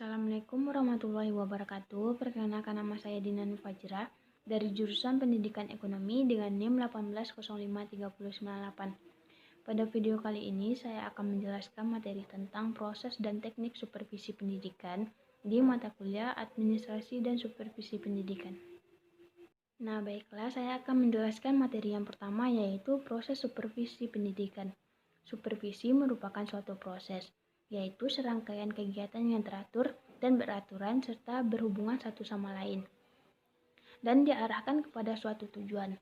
Assalamualaikum warahmatullahi wabarakatuh. Perkenalkan, nama saya Dina Nufajra dari jurusan Pendidikan Ekonomi dengan NIM 1805398. Pada video kali ini saya akan menjelaskan materi tentang proses dan teknik supervisi pendidikan di mata kuliah Administrasi dan Supervisi Pendidikan. Nah, baiklah, saya akan menjelaskan materi yang pertama, yaitu proses supervisi pendidikan. Supervisi merupakan suatu proses, yaitu serangkaian kegiatan yang teratur dan beraturan serta berhubungan satu sama lain, dan diarahkan kepada suatu tujuan.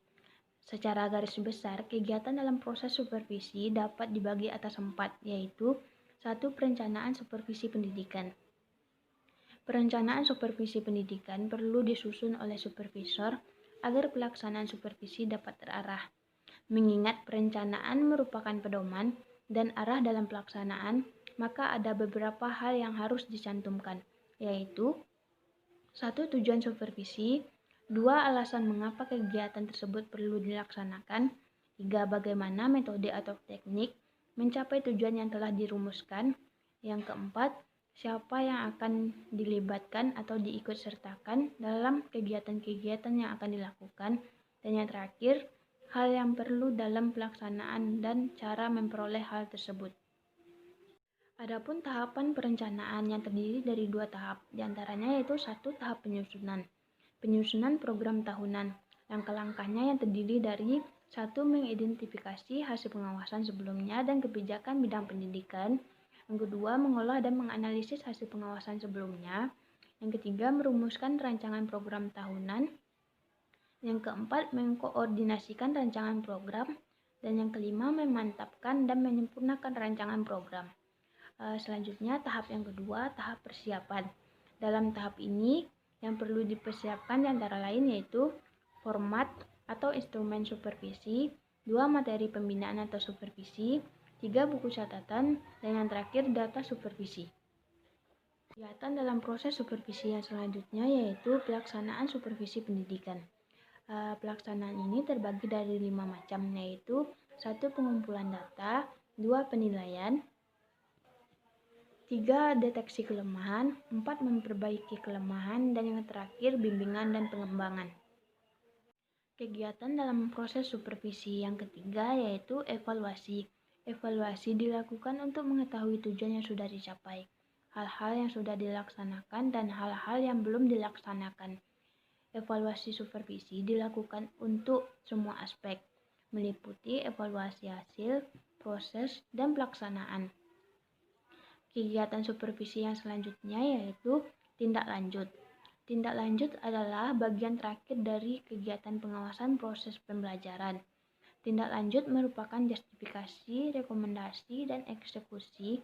Secara garis besar, kegiatan dalam proses supervisi dapat dibagi atas 4, yaitu 1. Perencanaan supervisi pendidikan. Perencanaan supervisi pendidikan perlu disusun oleh supervisor agar pelaksanaan supervisi dapat terarah. Mengingat perencanaan merupakan pedoman dan arah dalam pelaksanaan, maka ada beberapa hal yang harus dicantumkan, yaitu 1. Tujuan supervisi, 2. Alasan mengapa kegiatan tersebut perlu dilaksanakan, 3. Bagaimana metode atau teknik mencapai tujuan yang telah dirumuskan, yang keempat, siapa yang akan dilibatkan atau diikutsertakan dalam kegiatan-kegiatan yang akan dilakukan, dan yang terakhir, hal yang perlu dalam pelaksanaan dan cara memperoleh hal tersebut. Adapun tahapan perencanaan yang terdiri dari 2 tahap, diantaranya yaitu 1. Tahap penyusunan program tahunan. Langkah-langkahnya yang terdiri dari 1. Mengidentifikasi hasil pengawasan sebelumnya dan kebijakan bidang pendidikan. Yang kedua, mengolah dan menganalisis hasil pengawasan sebelumnya. Yang ketiga, merumuskan rancangan program tahunan. Yang keempat, mengkoordinasikan rancangan program. Dan yang kelima, memantapkan dan menyempurnakan rancangan program. Selanjutnya, tahap yang kedua, tahap persiapan. Dalam tahap ini, yang perlu dipersiapkan antara lain yaitu format atau instrumen supervisi, 2. Materi pembinaan atau supervisi, 3. Buku catatan, dan yang terakhir data supervisi. Kegiatan dalam proses supervisi yang selanjutnya yaitu pelaksanaan supervisi pendidikan. Pelaksanaan ini terbagi dari 5 macam, yaitu 1. Pengumpulan data, 2. Penilaian, 3. Deteksi kelemahan, 4. Memperbaiki kelemahan, dan yang terakhir bimbingan dan pengembangan. Kegiatan dalam proses supervisi yang ketiga yaitu evaluasi. Evaluasi dilakukan untuk mengetahui tujuan yang sudah dicapai, hal-hal yang sudah dilaksanakan, dan hal-hal yang belum dilaksanakan. Evaluasi supervisi dilakukan untuk semua aspek, meliputi evaluasi hasil, proses, dan pelaksanaan. Kegiatan supervisi yang selanjutnya yaitu tindak lanjut. Tindak lanjut adalah bagian terakhir dari kegiatan pengawasan proses pembelajaran. Tindak lanjut merupakan justifikasi, rekomendasi, dan eksekusi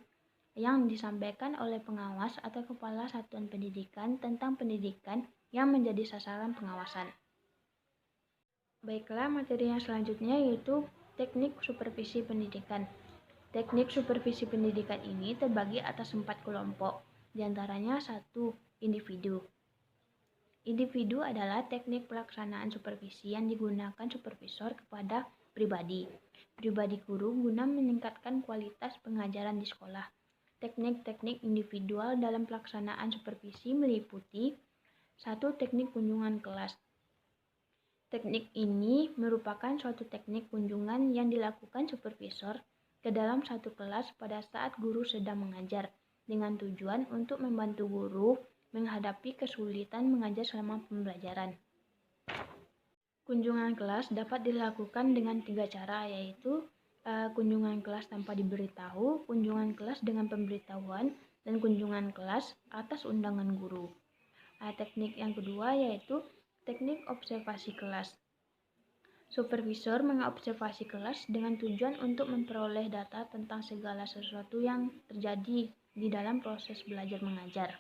yang disampaikan oleh pengawas atau kepala satuan pendidikan tentang pendidikan yang menjadi sasaran pengawasan. Baiklah, materi yang selanjutnya yaitu teknik supervisi pendidikan. Teknik supervisi pendidikan ini terbagi atas 4 kelompok, diantaranya 1. Individu. Individu adalah teknik pelaksanaan supervisi yang digunakan supervisor kepada pribadi guru guna meningkatkan kualitas pengajaran di sekolah. Teknik-teknik individual dalam pelaksanaan supervisi meliputi 1. Teknik kunjungan kelas. Teknik ini merupakan suatu teknik kunjungan yang dilakukan supervisor ke dalam satu kelas pada saat guru sedang mengajar, dengan tujuan untuk membantu guru menghadapi kesulitan mengajar selama pembelajaran. Kunjungan kelas dapat dilakukan dengan 3 cara, yaitu kunjungan kelas tanpa diberitahu, kunjungan kelas dengan pemberitahuan, dan kunjungan kelas atas undangan guru. Teknik yang kedua yaitu teknik observasi kelas. Supervisor mengobservasi kelas dengan tujuan untuk memperoleh data tentang segala sesuatu yang terjadi di dalam proses belajar mengajar.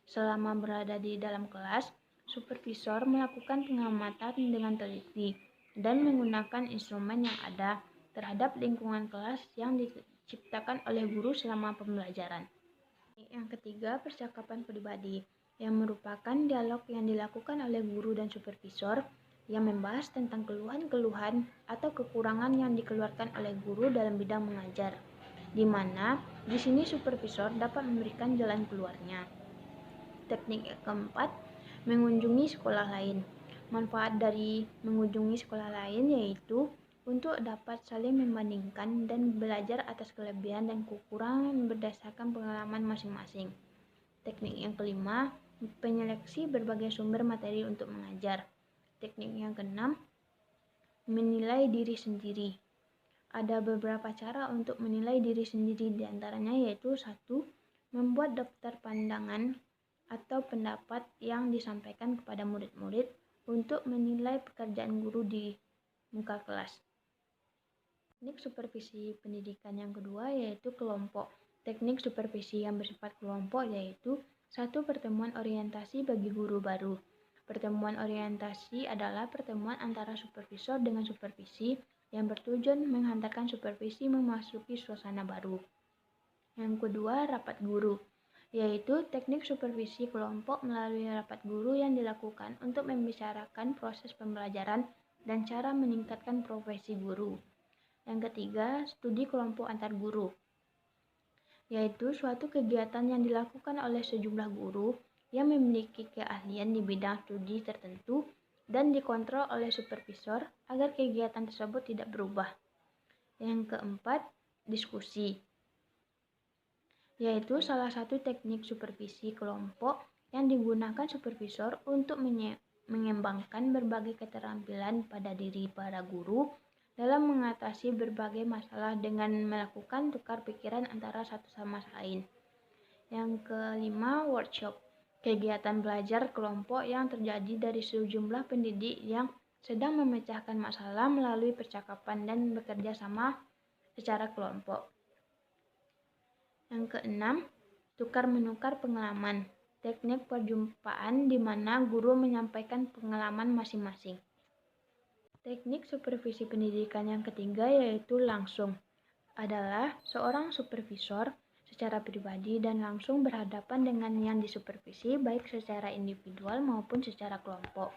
Selama berada di dalam kelas, supervisor melakukan pengamatan dengan teliti dan menggunakan instrumen yang ada terhadap lingkungan kelas yang diciptakan oleh guru selama pembelajaran. Yang ketiga, percakapan pribadi, yang merupakan dialog yang dilakukan oleh guru dan supervisor yang membahas tentang keluhan-keluhan atau kekurangan yang dikeluarkan oleh guru dalam bidang mengajar, di mana di sini supervisor dapat memberikan jalan keluarnya. Teknik yang keempat, mengunjungi sekolah lain. Manfaat dari mengunjungi sekolah lain yaitu untuk dapat saling membandingkan dan belajar atas kelebihan dan kekurangan berdasarkan pengalaman masing-masing. Teknik yang kelima, penyeleksi berbagai sumber materi untuk mengajar. Teknik yang keenam, menilai diri sendiri. Ada beberapa cara untuk menilai diri sendiri, diantaranya yaitu 1. Membuat daftar pandangan atau pendapat yang disampaikan kepada murid-murid untuk menilai pekerjaan guru di muka kelas. Teknik supervisi pendidikan yang kedua yaitu kelompok. Teknik supervisi yang bersifat kelompok yaitu 1. Pertemuan orientasi bagi guru baru. Pertemuan orientasi adalah pertemuan antara supervisor dengan supervisi yang bertujuan menghantarkan supervisi memasuki suasana baru. Yang kedua, rapat guru, yaitu teknik supervisi kelompok melalui rapat guru yang dilakukan untuk membicarakan proses pembelajaran dan cara meningkatkan profesi guru. Yang ketiga, studi kelompok antar guru, yaitu suatu kegiatan yang dilakukan oleh sejumlah guru yang memiliki keahlian di bidang studi tertentu dan dikontrol oleh supervisor agar kegiatan tersebut tidak berubah. Yang keempat, diskusi, yaitu salah satu teknik supervisi kelompok yang digunakan supervisor untuk mengembangkan berbagai keterampilan pada diri para guru dalam mengatasi berbagai masalah dengan melakukan tukar pikiran antara satu sama lain. Yang kelima, workshop, kegiatan belajar kelompok yang terjadi dari sejumlah pendidik yang sedang memecahkan masalah melalui percakapan dan bekerja sama secara kelompok. Yang keenam, tukar-menukar pengalaman, teknik perjumpaan di mana guru menyampaikan pengalaman masing-masing. Teknik supervisi pendidikan yang ketiga yaitu langsung, adalah seorang supervisor secara pribadi dan langsung berhadapan dengan yang disupervisi baik secara individual maupun secara kelompok.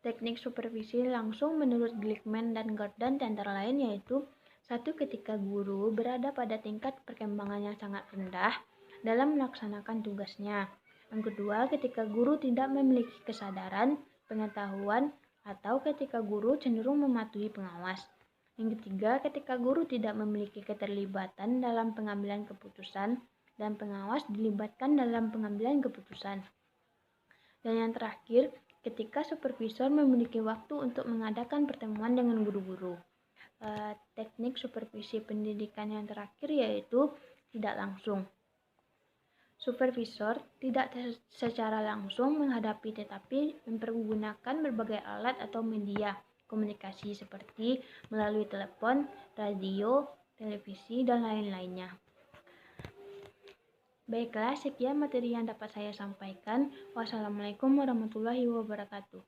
Teknik supervisi langsung menurut Glickman dan Gordon antara lain yaitu 1. Ketika guru berada pada tingkat perkembangan yang sangat rendah dalam melaksanakan tugasnya. Yang kedua, ketika guru tidak memiliki kesadaran, pengetahuan, atau ketika guru cenderung mematuhi pengawas. Yang ketiga, ketika guru tidak memiliki keterlibatan dalam pengambilan keputusan dan pengawas dilibatkan dalam pengambilan keputusan. Dan yang terakhir, ketika supervisor memiliki waktu untuk mengadakan pertemuan dengan guru-guru. Teknik supervisi pendidikan yang terakhir yaitu tidak langsung. Supervisor tidak secara langsung menghadapi tetapi mempergunakan berbagai alat atau media komunikasi seperti melalui telepon, radio, televisi, dan lain-lainnya. Baiklah, sekian materi yang dapat saya sampaikan. Wassalamualaikum warahmatullahi wabarakatuh.